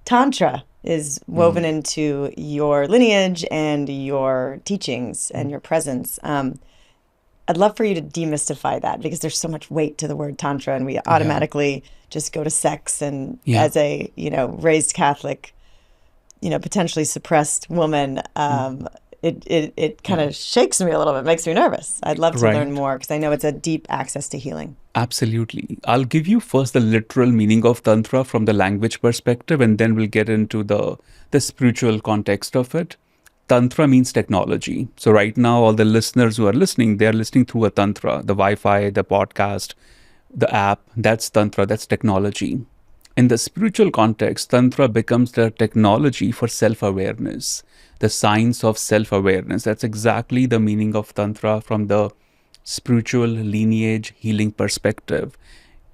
Tantra is woven into your lineage and your teachings and your presence. I'd love for you to demystify that because there's so much weight to the word Tantra, and we automatically just go to sex. And as a, raised Catholic, potentially suppressed woman, it kind of shakes me a little bit, makes me nervous. I'd love to learn more because I know it's a deep access to healing. Absolutely. I'll give you first the literal meaning of Tantra from the language perspective, and then we'll get into the spiritual context of it. Tantra means technology. So right now, all the listeners who are listening, they are listening through a Tantra, the Wi-Fi, the podcast, the app. That's Tantra, that's technology. In the spiritual context, Tantra becomes the technology for self-awareness, the science of self-awareness. That's exactly the meaning of Tantra from the spiritual lineage healing perspective.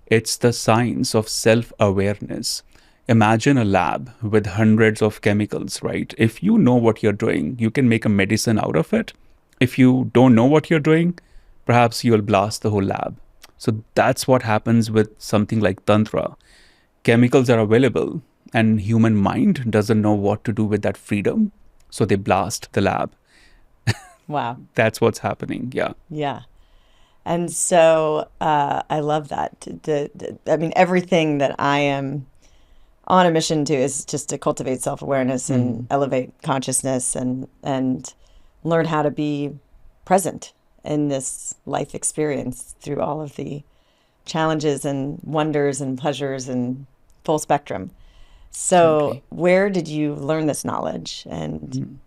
It's the science of self-awareness. Imagine a lab with hundreds of chemicals, right? If you know what you're doing, you can make a medicine out of it. If you don't know what you're doing, perhaps you'll blast the whole lab. So that's what happens with something like Tantra. Chemicals are available and human mind doesn't know what to do with that freedom. So they blast the lab. Wow. That's what's happening. Yeah. Yeah. And so I love that. I mean, everything that I am on a mission to is just to cultivate self-awareness and elevate consciousness and learn how to be present in this life experience through all of the challenges and wonders and pleasures and full spectrum. So where did you learn this knowledge, and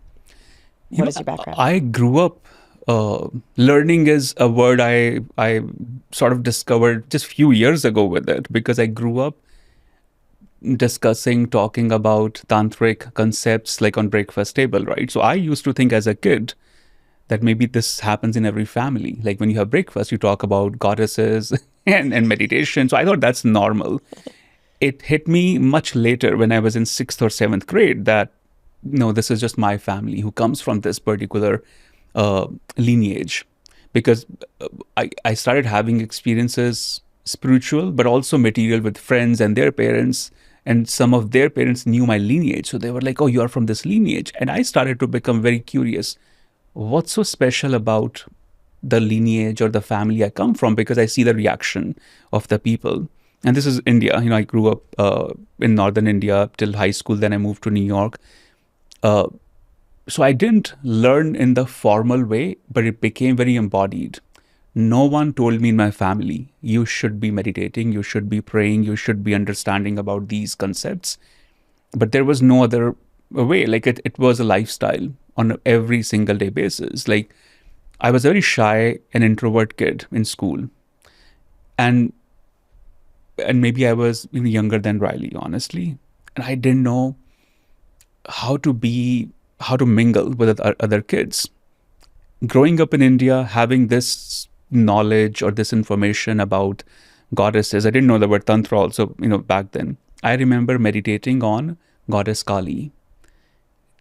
what is your background? I grew up, learning is a word I sort of discovered just a few years ago with it, because I grew up talking about tantric concepts like on breakfast table, right? So I used to think as a kid that maybe this happens in every family. Like when you have breakfast, you talk about goddesses and meditation. So I thought that's normal. It hit me much later when I was in 6th or 7th grade that, no, this is just my family who comes from this particular lineage. Because I started having experiences, spiritual, but also material, with friends and their parents. And some of their parents knew my lineage. So they were like, oh, you are from this lineage. And I started to become very curious. What's so special about the lineage or the family I come from? Because I see the reaction of the people. And this is India. I grew up in northern India till high school. Then I moved to New York. So I didn't learn in the formal way, but it became very embodied. No one told me in my family, you should be meditating, you should be praying, you should be understanding about these concepts. But there was no other way. Like it was a lifestyle on every single day basis. Like I was a very shy and introvert kid in school. And maybe I was even younger than Riley, honestly. And I didn't know how to mingle with other kids. Growing up in India, having this knowledge or this information about goddesses, I didn't know the word Tantra also, back then. I remember meditating on Goddess Kali.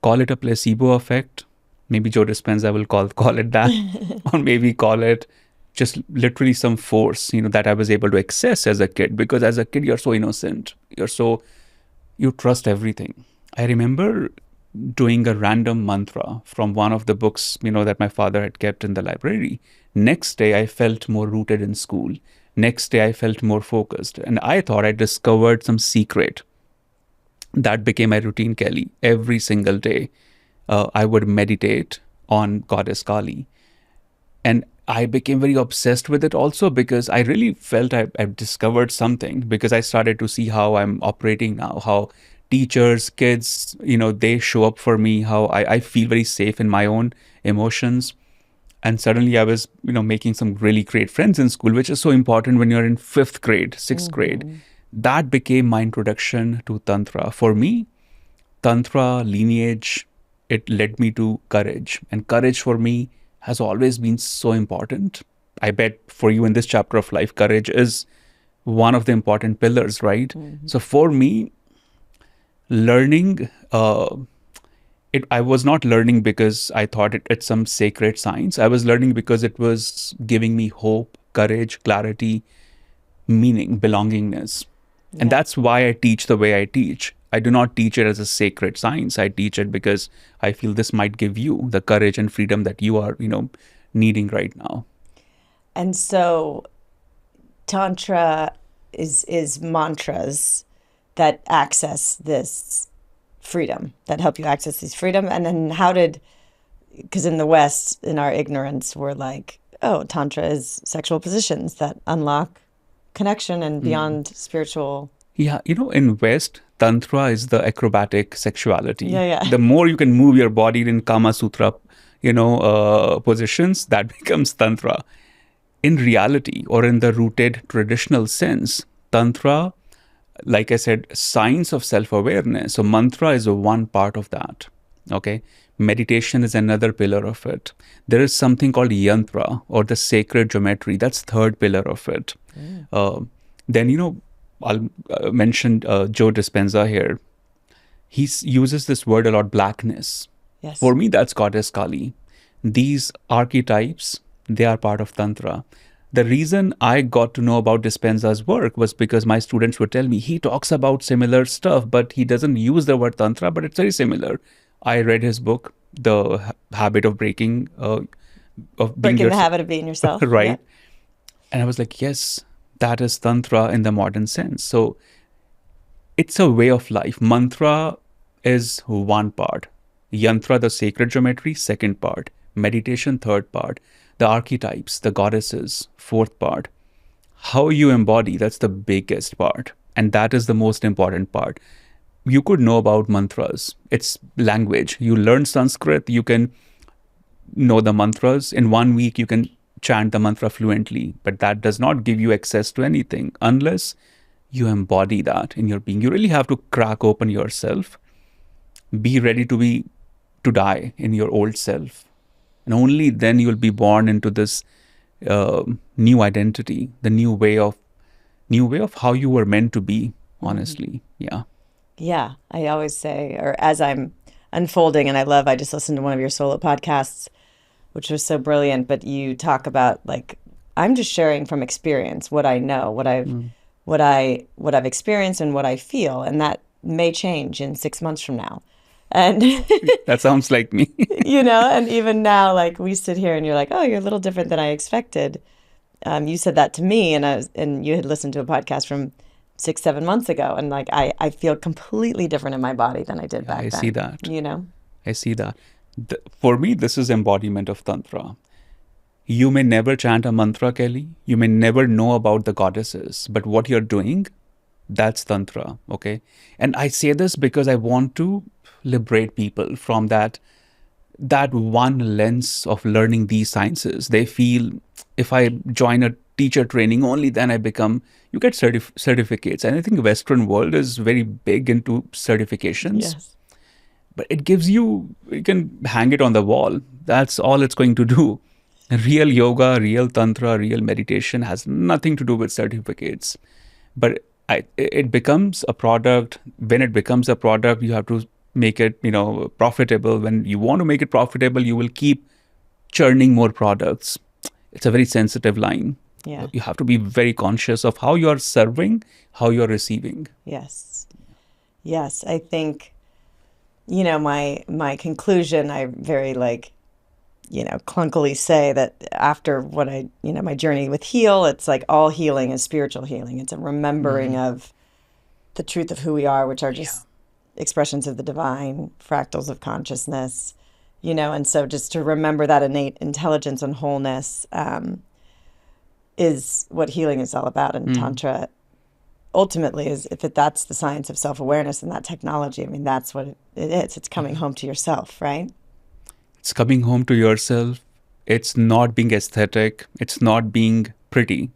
Call it a placebo effect. Maybe Joe Dispenza will call it that. Or maybe call it just literally some force, that I was able to access as a kid. Because as a kid, you're so innocent. You trust everything. I remember doing a random mantra from one of the books, that my father had kept in the library. Next day, I felt more rooted in school. Next day, I felt more focused. And I thought I discovered some secret. That became my routine, Kelly. Every single day, I would meditate on Goddess Kali. And I became very obsessed with it also because I really felt I've discovered something, because I started to see how I'm operating now, how teachers, kids, they show up for me, how I feel very safe in my own emotions. And suddenly I was, making some really great friends in school, which is so important when you're in 5th grade, 6th grade. That became my introduction to Tantra. For me, Tantra lineage, it led me to courage. And courage for me has always been so important. I bet for you in this chapter of life, courage is one of the important pillars, right? So for me, learning, I was not learning because I thought it's some sacred science. I was learning because it was giving me hope, courage, clarity, meaning, belongingness. And that's why I teach the way I teach. I do not teach it as a sacred science. I teach it because I feel this might give you the courage and freedom that you are, needing right now. And so Tantra is mantras that access this freedom, that help you access this freedom. And then because in the West, in our ignorance, we're like, oh, Tantra is sexual positions that unlock connection and beyond spiritual. Yeah, in West, Tantra is the acrobatic sexuality. Yeah, yeah. The more you can move your body in Kama Sutra, positions, that becomes Tantra. In reality, or in the rooted traditional sense, Tantra, like I said, science of self-awareness. So mantra is one part of that. Okay. Meditation is another pillar of it. There is something called yantra, or the sacred geometry. That's third pillar of it. Then, I'll mention Joe Dispenza here. He uses this word a lot, blackness. Yes. For me, that's goddess Kali. These archetypes, they are part of Tantra. The reason I got to know about Dispenza's work was because my students would tell me he talks about similar stuff, but he doesn't use the word Tantra, but it's very similar. I read his book, The Habit of Breaking, of Breaking the Habit of Being Yourself. Right. Yeah. And I was like, yes, that is Tantra in the modern sense. So it's a way of life. Mantra is one part. Yantra, the sacred geometry, second part. Meditation, third part. The archetypes, the goddesses, fourth part. How you embody, that's the biggest part. And that is the most important part. You could know about mantras. It's language. You learn Sanskrit, you can know the mantras. In 1 week, you can chant the mantra fluently, but that does not give you access to anything unless you embody that in your being. You really have to crack open yourself, be ready to die in your old self. And only then you will be born into this new identity, the new way of how you were meant to be, honestly. Yeah. Yeah. I always say, or as I'm unfolding, and I just listened to one of your solo podcasts, which was so brilliant, but you talk about like, I'm just sharing from experience what I know, what I've experienced and what I feel. And that may change in 6 months from now. And that sounds like me. And even now, like we sit here and you're like, oh, you're a little different than I expected. You said that to me, and you had listened to a podcast from 6-7 months ago, and like I feel completely different in my body than I did back then. I see that. I see that. For me, this is embodiment of Tantra. You may never chant a mantra, Kelly. You may never know about the goddesses, but what you're doing, that's Tantra, okay? And I say this because I want to liberate people from that one lens of learning these sciences. They feel if I join a teacher training, only then you get certificates. And I think the Western world is very big into certifications. Yes. But it gives you can hang it on the wall. That's all it's going to do. Real yoga, real Tantra, real meditation has nothing to do with certificates. But it becomes a product. When it becomes a product, you have to make it, profitable. When you want to make it profitable, you will keep churning more products. It's a very sensitive line. Yeah. You have to be very conscious of how you're serving, how you're receiving. Yes. Yes. I think, my conclusion, I very clunkily say that after what my journey with Heal, it's like all healing is spiritual healing. It's a remembering of the truth of who we are, which are just expressions of the divine, fractals of consciousness, and so just to remember that innate intelligence and wholeness is what healing is all about. And Tantra ultimately is, that's the science of self-awareness and that technology, I mean, that's what it is. It's coming home to yourself, right? It's coming home to yourself. It's not being aesthetic. It's not being pretty.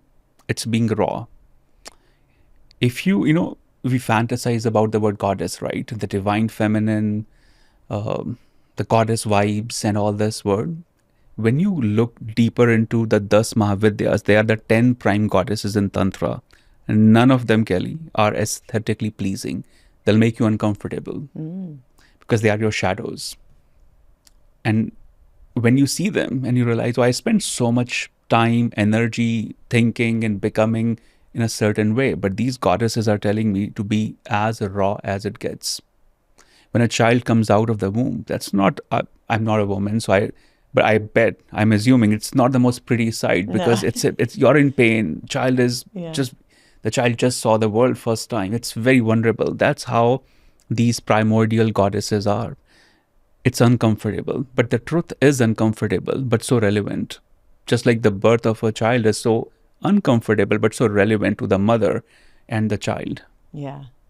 It's being raw. If we fantasize about the word goddess, right? The divine feminine, the goddess vibes and all this word. When you look deeper into the 10 Mahavidyas, they are the 10 prime goddesses in Tantra. And none of them, Kelly, are aesthetically pleasing. They'll make you uncomfortable because they are your shadows. And when you see them and you realize, I spent so much time, energy, thinking and becoming in a certain way. But these goddesses are telling me to be as raw as it gets. When a child comes out of the womb, that's not, I'm not a woman, but I bet, I'm assuming it's not the most pretty sight, No. because it's you're in pain. Yeah. The child just saw the world first time. It's very vulnerable. That's how these primordial goddesses are. It's uncomfortable, but the truth is uncomfortable, but so relevant. Just like the birth of a child is so uncomfortable, but so relevant to the mother and the child. Yeah.